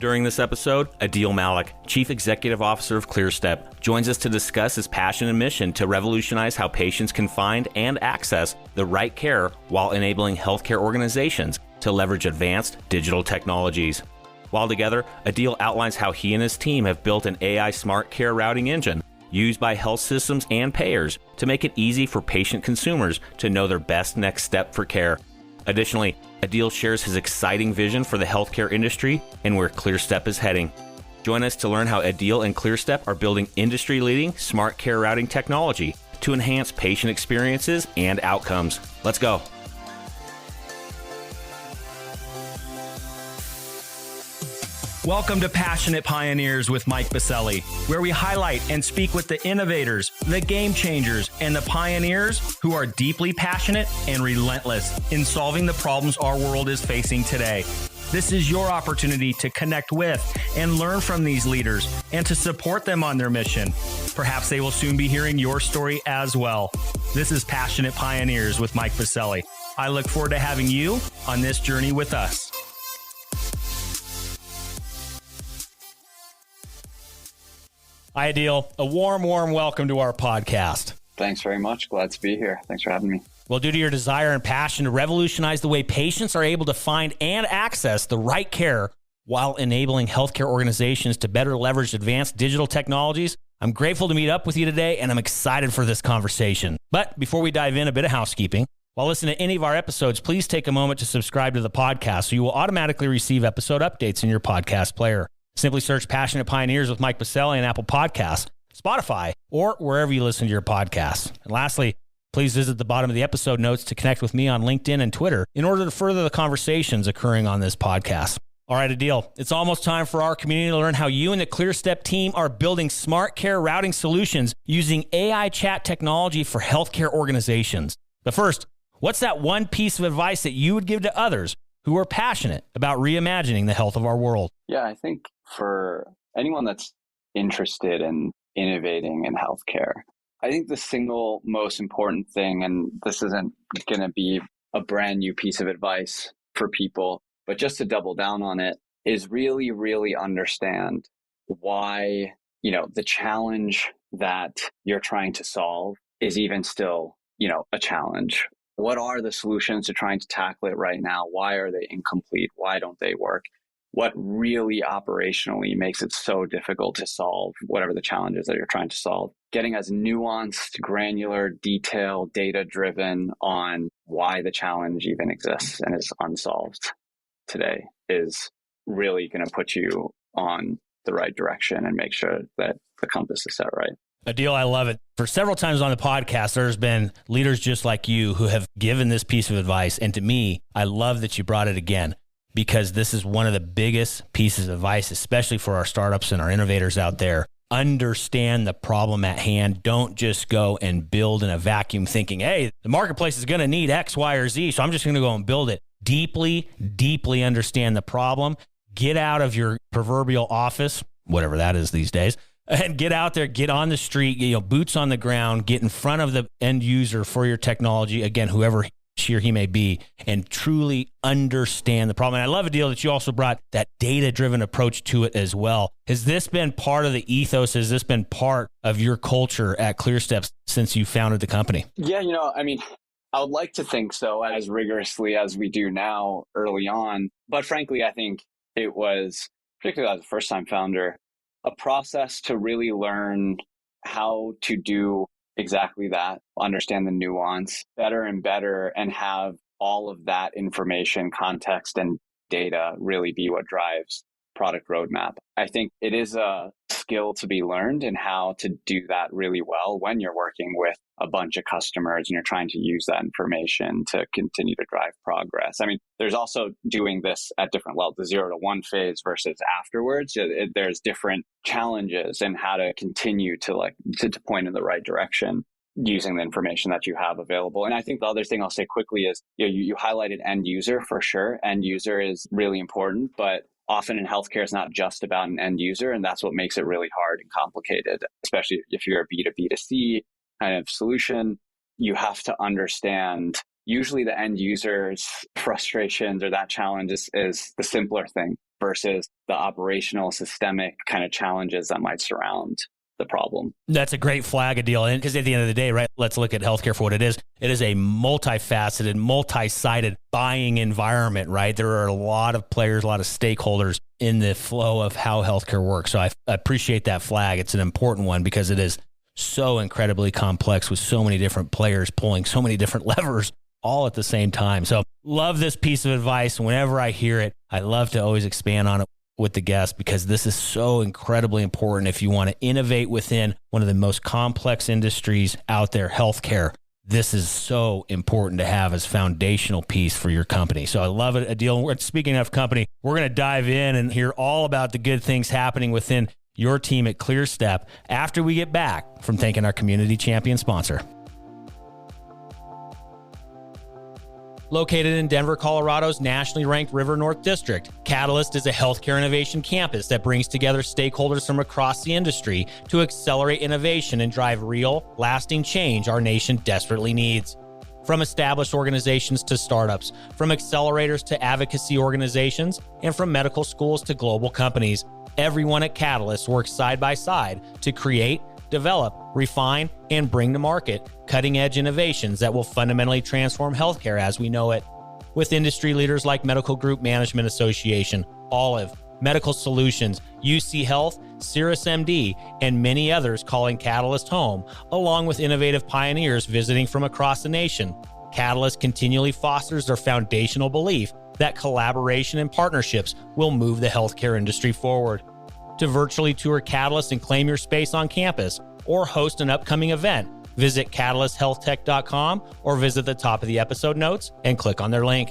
During this episode, Adeel Malik, Chief Executive Officer of ClearStep, joins us to discuss his passion and mission to revolutionize how patients can find and access the right care while enabling healthcare organizations to leverage advanced digital technologies. While together, Adeel outlines how he and his team have built an AI smart care routing engine used by health systems and payers to make it easy for patient consumers to know their best next step for care. Additionally, Adeel shares his exciting vision for the healthcare industry and where ClearStep is heading. Join us to learn how Adeel and ClearStep are building industry-leading smart care routing technology to enhance patient experiences and outcomes. Let's go. Welcome to Passionate Pioneers with Mike Biselli, where we highlight and speak with the innovators, the game changers, and the pioneers who are deeply passionate and relentless in solving the problems our world is facing today. This is your opportunity to connect with and learn from these leaders and to support them on their mission. Perhaps they will soon be hearing your story as well. This is Passionate Pioneers with Mike Biselli. I look forward to having you on this journey with us. Hi, Adeel. A warm welcome to our podcast. Thanks very much. Glad to be here. Thanks for having me. Well, due to your desire and passion to revolutionize the way patients are able to find and access the right care while enabling healthcare organizations to better leverage advanced digital technologies, I'm grateful to meet up with you today, and I'm excited for this conversation. But before we dive in, a bit of housekeeping. While listening to any of our episodes, please take a moment to subscribe to the podcast so you will automatically receive episode updates in your podcast player. Simply search Passionate Pioneers with Mike Biselli on Apple Podcasts, Spotify, or wherever you listen to your podcasts. And lastly, please visit the bottom of the episode notes to connect with me on LinkedIn and Twitter in order to further the conversations occurring on this podcast. All right, Adeel, it's almost time for our community to learn how you and the ClearStep team are building smart care routing solutions using AI chat technology for healthcare organizations. But first, what's that one piece of advice that you would give to others who are passionate about reimagining the health of our world? Yeah, I think for anyone that's interested in innovating in healthcare, I think the single most important thing, and this isn't going to be a brand new piece of advice for people, but just to double down on it, is really, really understand why, the challenge that you're trying to solve is even still, a challenge. What are the solutions to trying to tackle it right now? Why are they incomplete? Why don't they work? What really operationally makes it so difficult to solve whatever the challenges that you're trying to solve? Getting as nuanced, granular, detailed, data-driven on why the challenge even exists and is unsolved today is really going to put you on the right direction and make sure that the compass is set right. Adeel, I love it. For several times on the podcast, there's been leaders just like you who have given this piece of advice. And to me, I love that you brought it again, because this is one of the biggest pieces of advice, especially for our startups and our innovators out there. Understand the problem at hand. Don't just go and build in a vacuum thinking, hey, the marketplace is going to need X, Y, or Z, so I'm just going to go and build it. Deeply understand the problem. Get out of your proverbial office, whatever that is these days, and get out there, get on the street, boots on the ground, get in front of the end user for your technology, again, whoever she or he may be, and truly understand the problem. And I love, Adeel, that you also brought that data-driven approach to it as well. Has this been part of the ethos? Has this been part of your culture at ClearStep since you founded the company? Yeah, I would like to think so, as rigorously as we do now early on. But frankly, I think it was, particularly as a first-time founder, a process to really learn how to do exactly that, understand the nuance better and better, and have all of that information, context, and data really be what drives product roadmap. I think it is a skill to be learned in how to do that really well when you're working with a bunch of customers and you're trying to use that information to continue to drive progress. I mean, there's also doing this at different levels, the 0 to 1 phase versus afterwards. There's different challenges in how to continue to point in the right direction using the information that you have available. And I think the other thing I'll say quickly is, you highlighted end user for sure. End user is really important, but often in healthcare, it's not just about an end user. And that's what makes it really hard and complicated, especially if you're a B2B2C kind of solution. You have to understand usually the end user's frustrations or that challenge is the simpler thing. versus the operational systemic kind of challenges that might surround the problem. That's a great flag, Adeel. And because at the end of the day, right, let's look at healthcare for what it is. It is a multifaceted, multi-sided buying environment, right? There are a lot of players, a lot of stakeholders in the flow of how healthcare works. So I appreciate that flag. It's an important one because it is so incredibly complex with so many different players pulling so many different levers all at the same time. So love this piece of advice. Whenever I hear it, I love to always expand on it with the guests because this is so incredibly important if you want to innovate within one of the most complex industries out there, healthcare. This is so important to have as foundational piece for your company. So I love it, Adeel. Speaking of company, we're going to dive in and hear all about the good things happening within your team at ClearStep after we get back from thanking our community champion sponsor. Located in Denver, Colorado's nationally ranked River North District, Catalyst is a healthcare innovation campus that brings together stakeholders from across the industry to accelerate innovation and drive real, lasting change our nation desperately needs. From established organizations to startups, from accelerators to advocacy organizations, and from medical schools to global companies, everyone at Catalyst works side by side to create, develop, refine, and bring to market cutting-edge innovations that will fundamentally transform healthcare as we know it. With industry leaders like Medical Group Management Association, Olive, Medical Solutions, UC Health, CirrusMD, and many others calling Catalyst home, along with innovative pioneers visiting from across the nation, Catalyst continually fosters their foundational belief that collaboration and partnerships will move the healthcare industry forward. To virtually tour Catalyst and claim your space on campus or host an upcoming event, visit catalysthealthtech.com or visit the top of the episode notes and click on their link.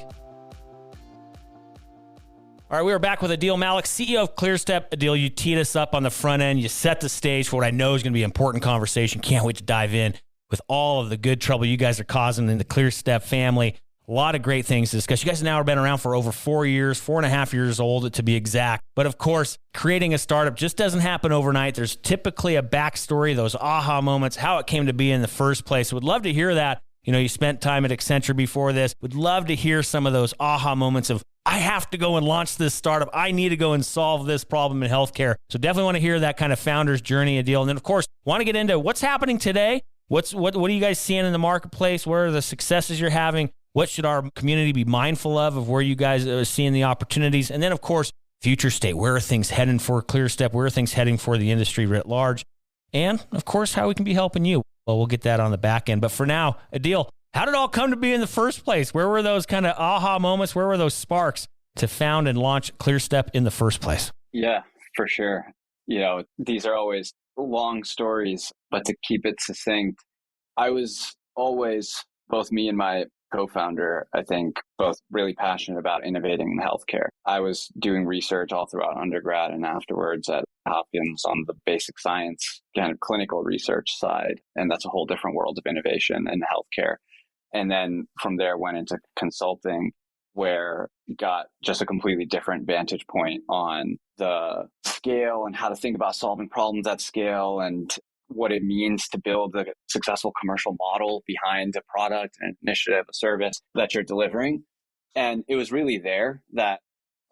All right, we are back with Adeel Malik, CEO of ClearStep. Adeel, you teed us up on the front end. You set the stage for what I know is going to be an important conversation. Can't wait to dive in with all of the good trouble you guys are causing in the ClearStep family. A lot of great things to discuss. You guys now have been around for over 4 years, 4.5 years old to be exact. But of course, creating a startup just doesn't happen overnight. There's typically a backstory, those aha moments, how it came to be in the first place. Would love to hear that. You know, you spent time at Accenture before this. Would love to hear some of those aha moments of, I have to go and launch this startup. I need to go and solve this problem in healthcare. So definitely want to hear that kind of founder's journey, Adeel. And then, of course, want to get into what's happening today. What are you guys seeing in the marketplace? Where are the successes you're having? What should our community be mindful of where you guys are seeing the opportunities? And then, of course, future state. Where are things heading for ClearStep? Where are things heading for the industry writ large? And, of course, how we can be helping you. Well, we'll get that on the back end. But for now, Adeel, how did it all come to be in the first place? Where were those kind of aha moments? Where were those sparks to found and launch ClearStep in the first place? Yeah, for sure. You know, these are always long stories, but to keep it succinct, I was always, both me and my co-founder, I think, both really passionate about innovating in healthcare. I was doing research all throughout undergrad and afterwards at Hopkins on the basic science kind of clinical research side. And that's a whole different world of innovation in healthcare. And then from there went into consulting, where got just a completely different vantage point on the scale and how to think about solving problems at scale and what it means to build a successful commercial model behind a product, an initiative, a service that you're delivering. And it was really there that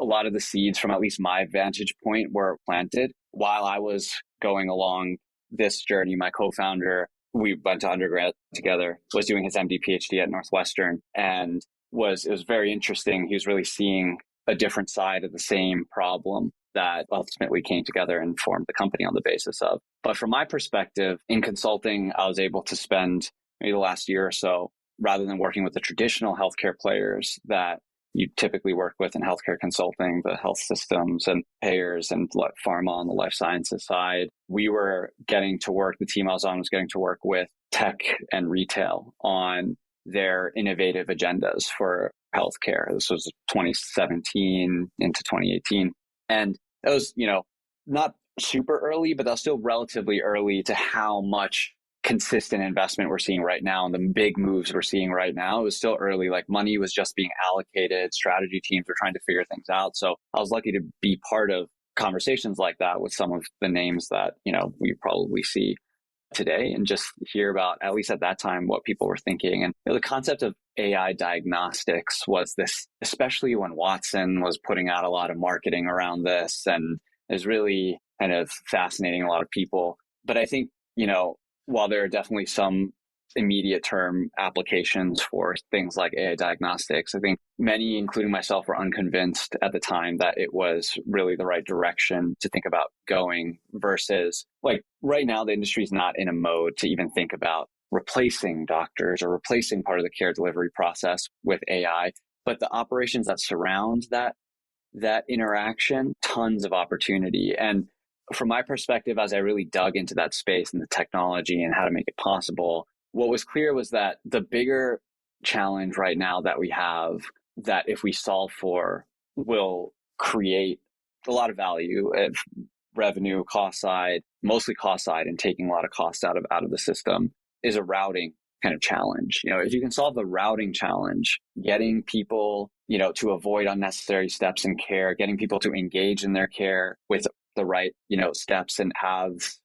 a lot of the seeds from at least my vantage point were planted while I was going along this journey. My co-founder, we went to undergrad together, was doing his MD PhD at Northwestern, and it was very interesting. He was really seeing a different side of the same problem that ultimately came together and formed the company on the basis of. But from my perspective, in consulting, I was able to spend maybe the last year or so, rather than working with the traditional healthcare players that you typically work with in healthcare consulting, the health systems and payers and pharma on the life sciences side, we were getting to work, the team I was on was getting to work with tech and retail on their innovative agendas for healthcare. This was 2017 into 2018. And that was, not super early, but that was still relatively early to how much consistent investment we're seeing right now and the big moves we're seeing right now. It was still early, like money was just being allocated, strategy teams were trying to figure things out. So I was lucky to be part of conversations like that with some of the names that, we probably see today and just hear about, at least at that time, what people were thinking. And the concept of AI diagnostics was this, especially when Watson was putting out a lot of marketing around this, and is really kind of fascinating a lot of people. But I think, while there are definitely some immediate term applications for things like AI diagnostics, I think many, including myself, were unconvinced at the time that it was really the right direction to think about going, versus like right now, the industry is not in a mode to even think about replacing doctors or replacing part of the care delivery process with AI. But the operations that surround that interaction, tons of opportunity. And from my perspective, as I really dug into that space and the technology and how to make it possible, what was clear was that the bigger challenge right now that we have, that if we solve for, will create a lot of value at revenue, cost side, mostly cost side, and taking a lot of cost out of the system, is a routing kind of challenge. If you can solve the routing challenge, getting people, to avoid unnecessary steps in care, getting people to engage in their care with the right, steps and paths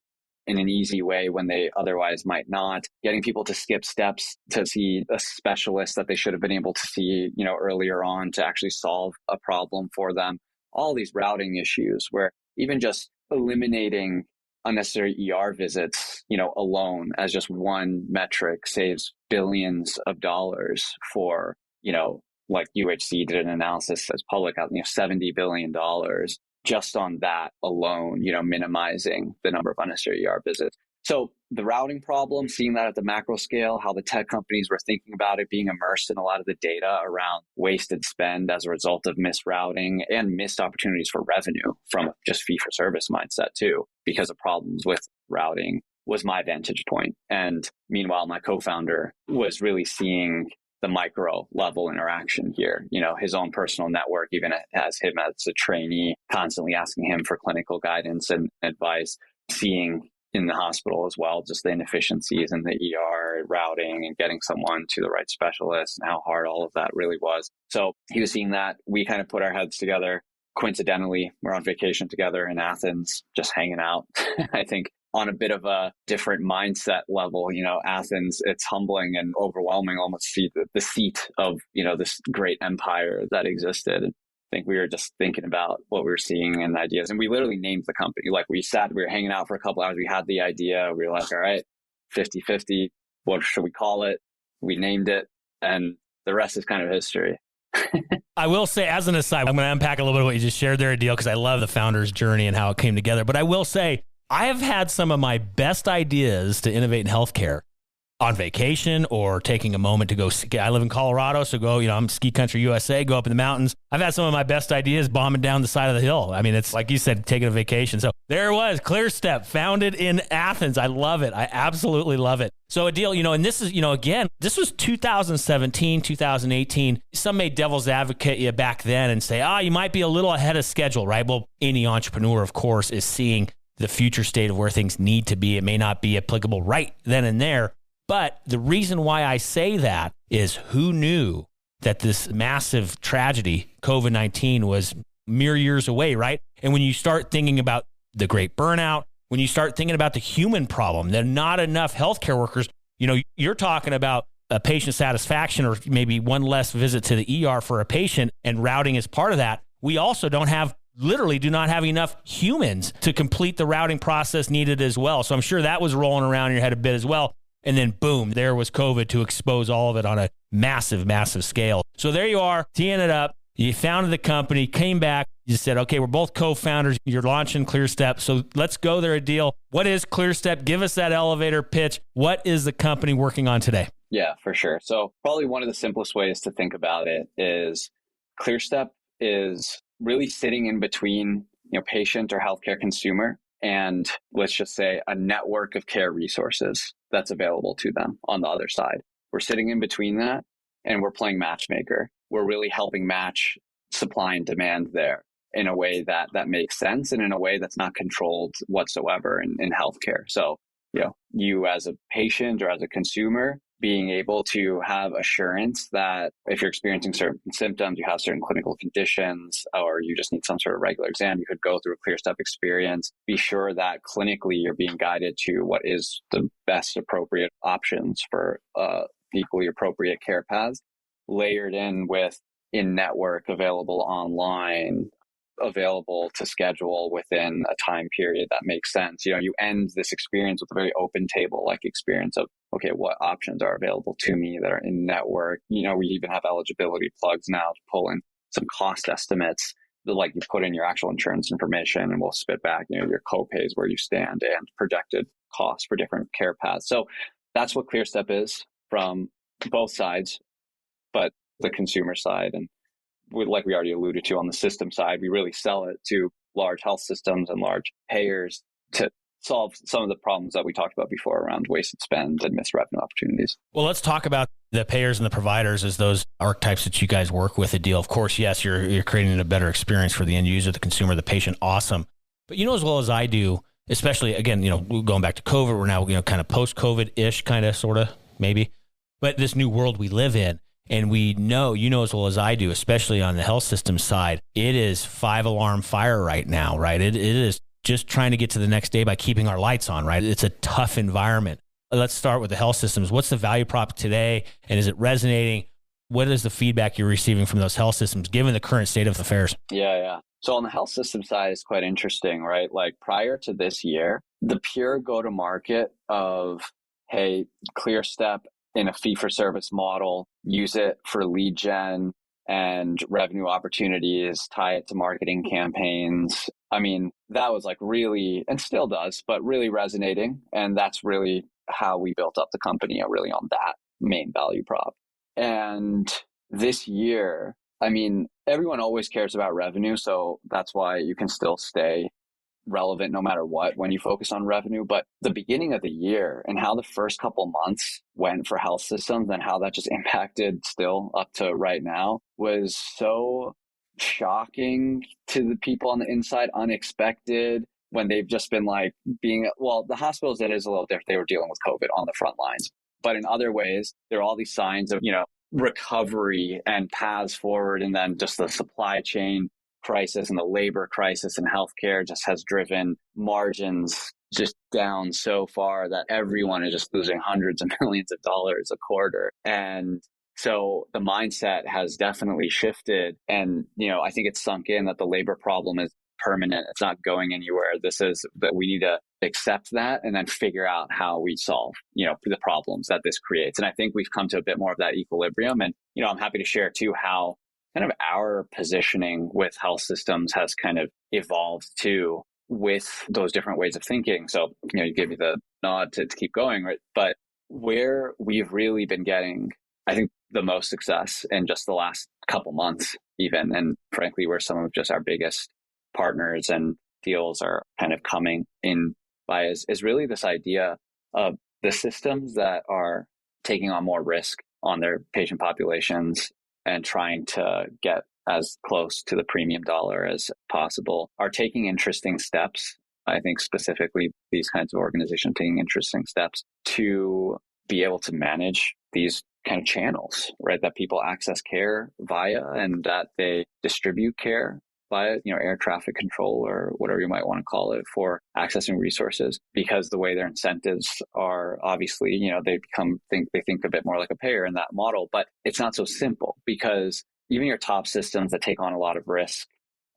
in an easy way when they otherwise might not, getting people to skip steps to see a specialist that they should have been able to see, earlier on to actually solve a problem for them. All these routing issues where even just eliminating unnecessary ER visits, alone as just one metric saves billions of dollars for, like UHC did an analysis as public out, $70 billion just on that alone, minimizing the number of unnecessary ER visits. So the routing problem, seeing that at the macro scale, how the tech companies were thinking about it, being immersed in a lot of the data around wasted spend as a result of misrouting and missed opportunities for revenue from just fee-for-service mindset too, because of problems with routing, was my vantage point. And meanwhile, my co-founder was really seeing the micro level interaction here, his own personal network, even has him as a trainee, constantly asking him for clinical guidance and advice, seeing in the hospital as well, just the inefficiencies in the ER routing and getting someone to the right specialist and how hard all of that really was. So he was seeing that. We kind of put our heads together. Coincidentally, we're on vacation together in Athens, just hanging out. I think on a bit of a different mindset level, Athens, it's humbling and overwhelming almost to see the seat of, this great empire that existed. And I think we were just thinking about what we were seeing and ideas. And we literally named the company. Like we were hanging out for a couple hours. We had the idea. We were like, all right, 50-50. What should we call it? We named it. And the rest is kind of history. I will say, as an aside, I'm going to unpack a little bit of what you just shared there, Adeel, because I love the founder's journey and how it came together. But I will say, I have had some of my best ideas to innovate in healthcare on vacation or taking a moment to go ski. I live in Colorado, so I'm ski country USA, go up in the mountains. I've had some of my best ideas bombing down the side of the hill. I mean, it's like you said, taking a vacation. So there it was, ClearStep, founded in Athens. I love it. I absolutely love it. So Adeel, and this is, again, this was 2017, 2018. Some made devil's advocate you back then and say, you might be a little ahead of schedule, right? Well, any entrepreneur, of course, is seeing the future state of where things need to be. It may not be applicable right then and there. But the reason why I say that is, who knew that this massive tragedy, COVID-19, was mere years away, right? And when you start thinking about the great burnout, when you start thinking about the human problem, that not enough healthcare workers, you're talking about a patient satisfaction or maybe one less visit to the ER for a patient, and routing is part of that. We also do not have enough humans to complete the routing process needed as well. So I'm sure that was rolling around in your head a bit as well. And then boom, there was COVID to expose all of it on a massive, massive scale. So there you are, teeing it up. You founded the company, came back. You said, okay, we're both co-founders. You're launching ClearStep. So let's go there, Adeel. What is ClearStep? Give us that elevator pitch. What is the company working on today? Yeah, for sure. So probably one of the simplest ways to think about it is ClearStep is really sitting in between, patient or healthcare consumer, and let's just say a network of care resources that's available to them on the other side. We're sitting in between that, and we're playing matchmaker. We're really helping match supply and demand there in a way that makes sense and in a way that's not controlled whatsoever in healthcare. So, you as a patient or as a consumer being able to have assurance that if you're experiencing certain symptoms, you have certain clinical conditions, or you just need some sort of regular exam, you could go through a ClearStep experience. Be sure that clinically you're being guided to what is the best appropriate options for equally appropriate care paths, layered in with in-network, available online, available to schedule within a time period that makes sense. You end this experience with a very open table like experience of, okay, what options are available to me that are in network? We even have eligibility plugs now to pull in some cost estimates that, like, you put in your actual insurance information and we'll spit back, your co-pays, where you stand, and projected costs for different care paths. So that's what ClearStep is from both sides, but the consumer side. And like we already alluded to on the system side, we really sell it to large health systems and large payers to solve some of the problems that we talked about before around wasted spend and missed revenue opportunities. Well, let's talk about the payers and the providers as those archetypes that you guys work with, Adeel. Of course, yes, you're creating a better experience for the end user, the consumer, the patient. Awesome. But as well as I do, especially, again, going back to COVID, we're now, kind of post-COVID-ish, kind of, sort of, maybe. But this new world we live in, and we know, as well as I do, especially on the health system side, it is 5-alarm fire right now, right? It is just trying to get to the next day by keeping our lights on, right? It's a tough environment. Let's start with the health systems. What's the value prop today? And is it resonating? What is the feedback you're receiving from those health systems, given the current state of affairs? Yeah. So on the health system side, it's quite interesting, right? Like, prior to this year, the pure go-to-market of, hey, ClearStep in a fee-for-service model, use it for lead gen and revenue opportunities, tie it to marketing campaigns. I mean, that was like really, and still does, but really resonating. And that's really how we built up the company, really on that main value prop. And this year, I mean, everyone always cares about revenue. So that's why you can still stay relevant no matter what when you focus on revenue. But the beginning of the year and how the first couple months went for health systems and how that just impacted still up to right now was so shocking to the people on the inside, unexpected, when they've just been like the hospitals, that is a little different. They were dealing with COVID on the front lines. But in other ways, there are all these signs of, recovery and paths forward. And then just the supply chain crisis and the labor crisis in healthcare just has driven margins just down so far that everyone is just losing hundreds of millions of dollars a quarter. And so the mindset has definitely shifted. And, I think it's sunk in that the labor problem is permanent. It's not going anywhere. This is that we need to accept that and then figure out how we solve, the problems that this creates. And I think we've come to a bit more of that equilibrium. And, I'm happy to share too how kind of our positioning with health systems has kind of evolved too with those different ways of thinking. So, you gave me the nod to keep going, right? But where we've really been getting, I think, the most success in just the last couple months even, and frankly, where some of just our biggest partners and deals are kind of coming in by is really this idea of the systems that are taking on more risk on their patient populations and trying to get as close to the premium dollar as possible are taking interesting steps. I think specifically these kinds of organizations taking interesting steps to be able to manage these kind of channels, right? That people access care via and that they distribute care via, air traffic control or whatever you might want to call it for accessing resources, because the way their incentives are obviously, they think a bit more like a payer in that model, but it's not so simple because even your top systems that take on a lot of risk,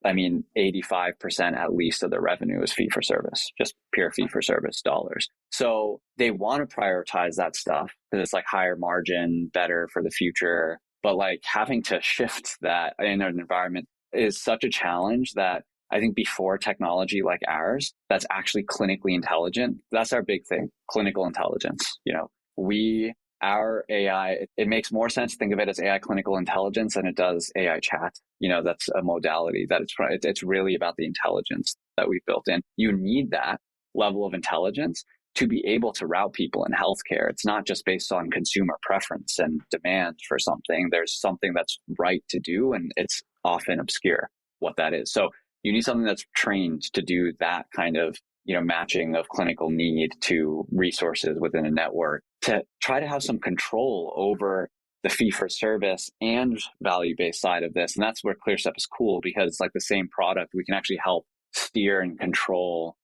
85% at least of their revenue is fee for service, just pure fee for service dollars. So they want to prioritize that stuff because it's like higher margin, better for the future. But like having to shift that in an environment is such a challenge that I think before technology like ours, that's actually clinically intelligent. That's our big thing, clinical intelligence. Our AI, it makes more sense to think of it as AI clinical intelligence than it does AI chat. That's a modality that it's really about the intelligence that we've built in. You need that level of intelligence to be able to route people in healthcare. It's not just based on consumer preference and demand for something. There's something that's right to do, and it's often obscure what that is. So you need something that's trained to do that kind of matching of clinical need to resources within a network to try to have some control over the fee for service and value-based side of this. And that's where ClearStep is cool, because it's like the same product. We can actually help steer and control,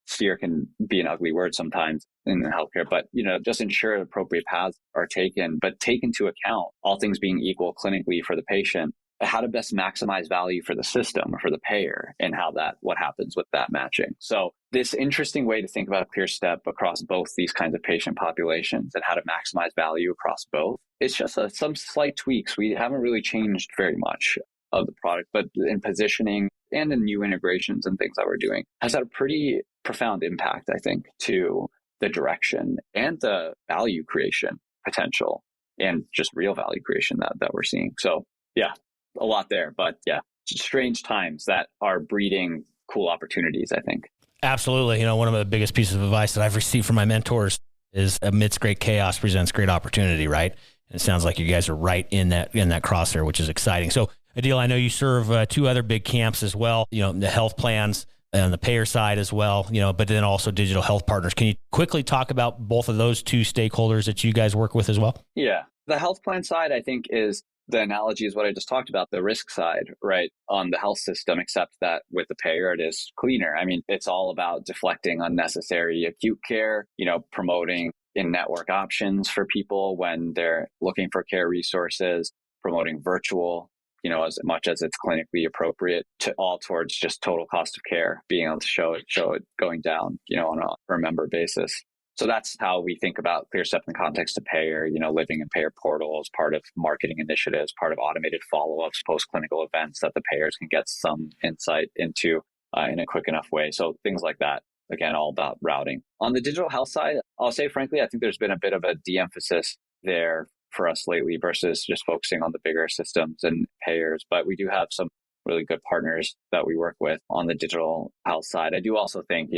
steer can be an ugly word sometimes in healthcare, but, just ensure appropriate paths are taken, but take into account, all things being equal clinically for the patient, how to best maximize value for the system or for the payer, and what happens with that matching. So this interesting way to think about ClearStep across both these kinds of patient populations and how to maximize value across both. It's just some slight tweaks. We haven't really changed very much of the product, but in positioning and in new integrations and things that we're doing has had a pretty profound impact, I think, to the direction and the value creation potential and just real value creation that we're seeing. So yeah, a lot there, but yeah, strange times that are breeding cool opportunities, I think. Absolutely. One of the biggest pieces of advice that I've received from my mentors is amidst great chaos presents great opportunity, right? And it sounds like you guys are right in that crosshair, which is exciting. So Adeel, I know you serve two other big camps as well, the health plans on the payer side as well, but then also digital health partners. Can you quickly talk about both of those two stakeholders that you guys work with as well? Yeah. The health plan side, I think, is the analogy is what I just talked about, the risk side, right, on the health system, except that with the payer, it is cleaner. I mean, it's all about deflecting unnecessary acute care, promoting in-network options for people when they're looking for care resources, promoting virtual, as much as it's clinically appropriate, to all towards just total cost of care, being able to show it going down, on a per member basis. So that's how we think about ClearStep in the context of payer, living in payer portals, part of marketing initiatives, part of automated follow-ups, post-clinical events that the payers can get some insight into in a quick enough way. So things like that, again, all about routing. On the digital health side, I'll say, frankly, I think there's been a bit of a de-emphasis there for us lately versus just focusing on the bigger systems and payers. But we do have some really good partners that we work with on the digital health side. I do also think,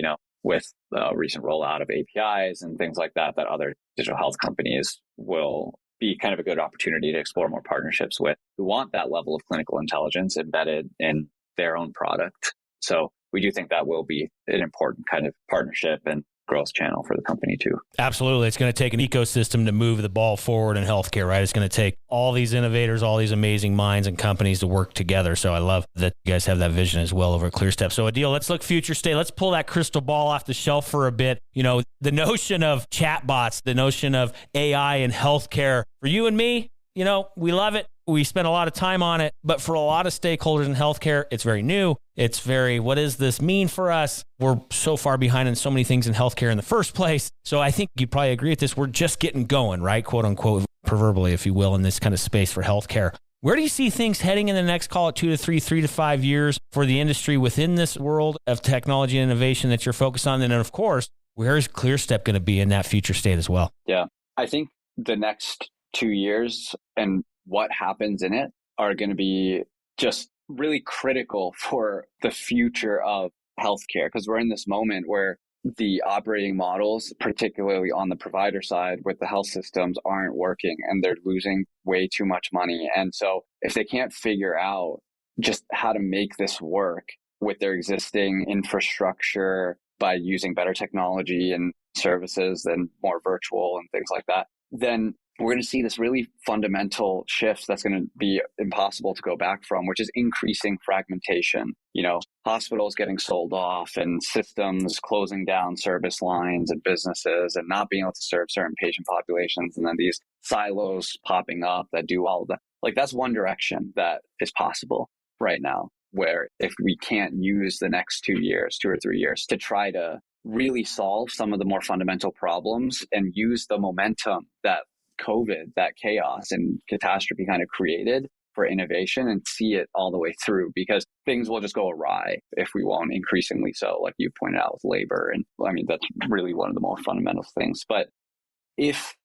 with the recent rollout of APIs and things like that other digital health companies will be kind of a good opportunity to explore more partnerships with who want that level of clinical intelligence embedded in their own product. So we do think that will be an important kind of partnership and growth channel for the company too. Absolutely. It's going to take an ecosystem to move the ball forward in healthcare, right? It's going to take all these innovators, all these amazing minds and companies to work together. So I love that you guys have that vision as well over at ClearStep. So Adeel, let's look future state. Let's pull that crystal ball off the shelf for a bit. The notion of chatbots, the notion of AI in healthcare, for you and me, we love it. We spend a lot of time on it, but for a lot of stakeholders in healthcare, it's very new. It's very, what does this mean for us? We're so far behind in so many things in healthcare in the first place. So I think you probably agree with this. We're just getting going, right? Quote unquote, proverbially, if you will, in this kind of space for healthcare. Where do you see things heading in the next, call it 2 to 3 to 5 years for the industry within this world of technology and innovation that you're focused on? And then, of course, where is ClearStep going to be in that future state as well? Yeah, I think the next 2 years and what happens in it are going to be just really critical for the future of healthcare, because we're in this moment where the operating models, particularly on the provider side with the health systems, aren't working and they're losing way too much money. And so if they can't figure out just how to make this work with their existing infrastructure by using better technology and services and more virtual and things like that, then we're going to see this really fundamental shift that's going to be impossible to go back from, which is increasing fragmentation. Hospitals getting sold off and systems closing down service lines and businesses and not being able to serve certain patient populations. And then these silos popping up that do all of that. Like, that's one direction that is possible right now, where if we can't use the next 2 or 3 years to try to really solve some of the more fundamental problems and use the momentum that COVID, that chaos and catastrophe kind of created for innovation and see it all the way through, because things will just go awry if we won't, increasingly so, like you pointed out with labor. And I mean, that's really one of the more fundamental things. But if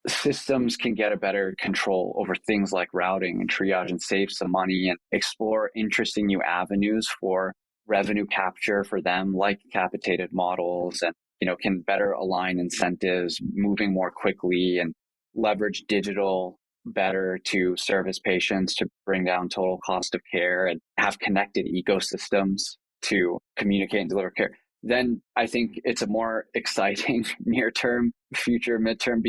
systems can get a better control over things like routing and triage and save some money and explore interesting new avenues for revenue capture for them, like capitated models, and can better align incentives, moving more quickly and leverage digital better to service patients to bring down total cost of care and have connected ecosystems to communicate and deliver care, then I think it's a more exciting near term, future, midterm,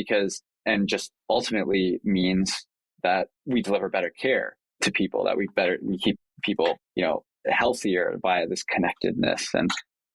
and just ultimately means that we deliver better care to people, that we keep people, healthier via this connectedness and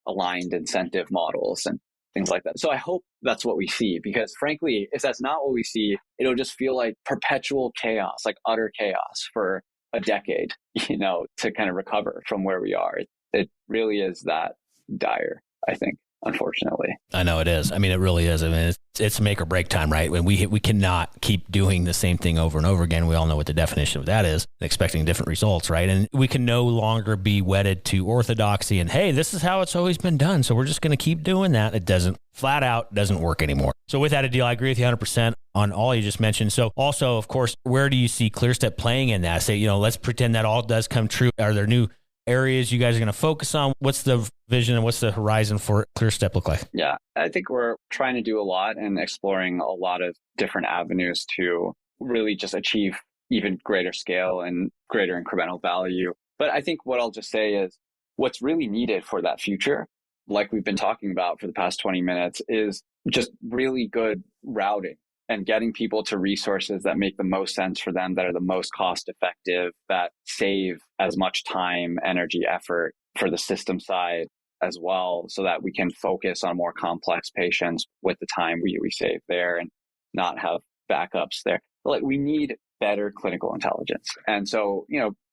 aligned incentive models and things like that. So I hope that's what we see, because frankly, if that's not what we see, it'll just feel like perpetual chaos, like utter chaos for a decade, to kind of recover from where we are. It really is that dire, I think, unfortunately. I know it is. I mean, it really is. I mean, it's make or break time, right? When we cannot keep doing the same thing over and over again. We all know what the definition of that is, expecting different results, right? And we can no longer be wedded to orthodoxy and, hey, this is how it's always been done, so we're just going to keep doing that. It doesn't work anymore. So with that, Adeel, I agree with you 100% on all you just mentioned. So also, of course, where do you see ClearStep playing in that? Say, let's pretend that all does come true. Are there new areas you guys are going to focus on? What's the vision and what's the horizon for ClearStep look like? Yeah, I think we're trying to do a lot and exploring a lot of different avenues to really just achieve even greater scale and greater incremental value. But I think what I'll just say is what's really needed for that future, like we've been talking about for the past 20 minutes, is just really good routing and getting people to resources that make the most sense for them, that are the most cost effective, that save as much time, energy, effort for the system side as well, so that we can focus on more complex patients with the time we save there and not have backups there. Like, we need better clinical intelligence. And so,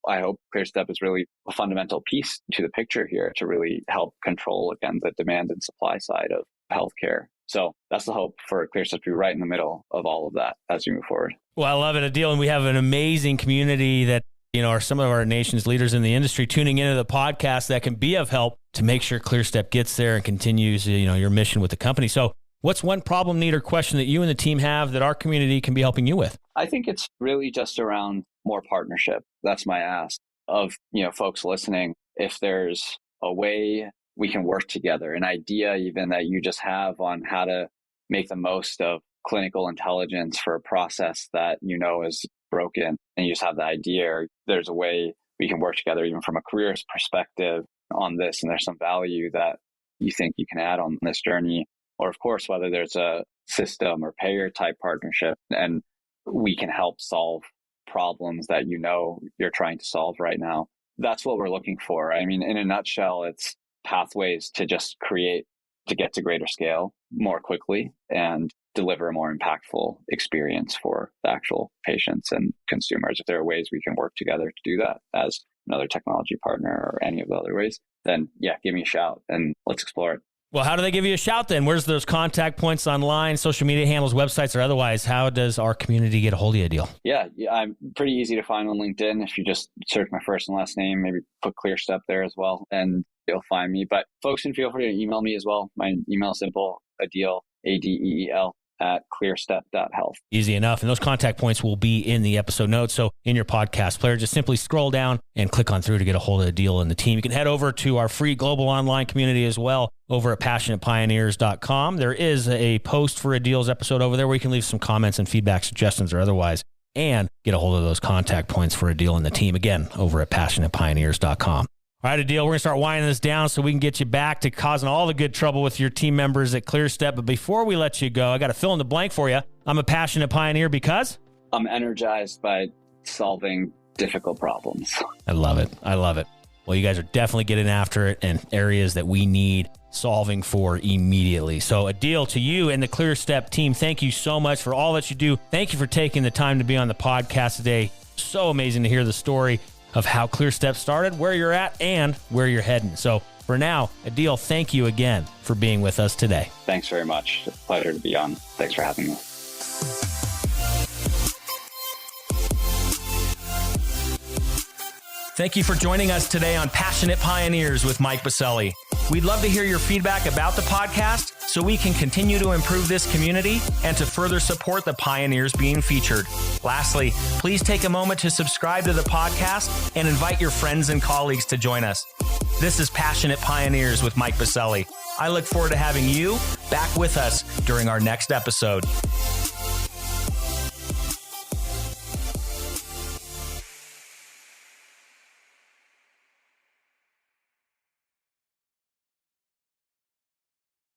I hope ClearStep is really a fundamental piece to the picture here to really help control, again, the demand and supply side of healthcare. So that's the hope for ClearStep to be right in the middle of all of that as we move forward. Well, I love it, Adeel. And we have an amazing community that, are some of our nation's leaders in the industry tuning into the podcast that can be of help to make sure ClearStep gets there and continues, your mission with the company. So what's one problem, need, or question that you and the team have that our community can be helping you with? I think it's really just around more partnership. That's my ask of, folks listening. If there's a way we can work together, an idea even that you just have on how to make the most of clinical intelligence for a process that is broken, and you just have the idea, or there's a way we can work together even from a careers perspective on this, and there's some value that you think you can add on this journey, or of course, whether there's a system or payer type partnership, and we can help solve problems that you're trying to solve right now. That's what we're looking for. I mean, in a nutshell, it's pathways to just get to greater scale more quickly and deliver a more impactful experience for the actual patients and consumers. If there are ways we can work together to do that as another technology partner or any of the other ways, then give me a shout and let's explore it. Well, how do they give you a shout then? Where's those contact points online, social media handles, websites, or otherwise? How does our community get a hold of you, Adeel? Yeah, I'm pretty easy to find on LinkedIn. If you just search my first and last name, maybe put ClearStep there as well, and you'll find me. But folks can feel free to email me as well. My email is simple, Adeel, Adeel, @clearstep.health. Easy enough. And those contact points will be in the episode notes. So in your podcast player, just simply scroll down and click on through to get a hold of Adeel and the team. You can head over to our free global online community as well over at passionatepioneers.com. There is a post for Adeel's episode over there where you can leave some comments and feedback, suggestions, or otherwise, and get a hold of those contact points for Adeel and the team, again, over at passionatepioneers.com. All right, Adeel, we're going to start winding this down so we can get you back to causing all the good trouble with your team members at ClearStep. But before we let you go, I got to fill in the blank for you. I'm a passionate pioneer because I'm energized by solving difficult problems. I love it. I love it. Well, you guys are definitely getting after it in areas that we need solving for immediately. So Adeel, to you and the ClearStep team, thank you so much for all that you do. Thank you for taking the time to be on the podcast today. So amazing to hear the story of how ClearStep started, where you're at, and where you're heading. So for now, Adeel, thank you again for being with us today. Thanks very much. It's a pleasure to be on. Thanks for having me. Thank you for joining us today on Passionate Pioneers with Mike Biselli. We'd love to hear your feedback about the podcast so we can continue to improve this community and to further support the pioneers being featured. Lastly, please take a moment to subscribe to the podcast and invite your friends and colleagues to join us. This is Passionate Pioneers with Mike Biselli. I look forward to having you back with us during our next episode.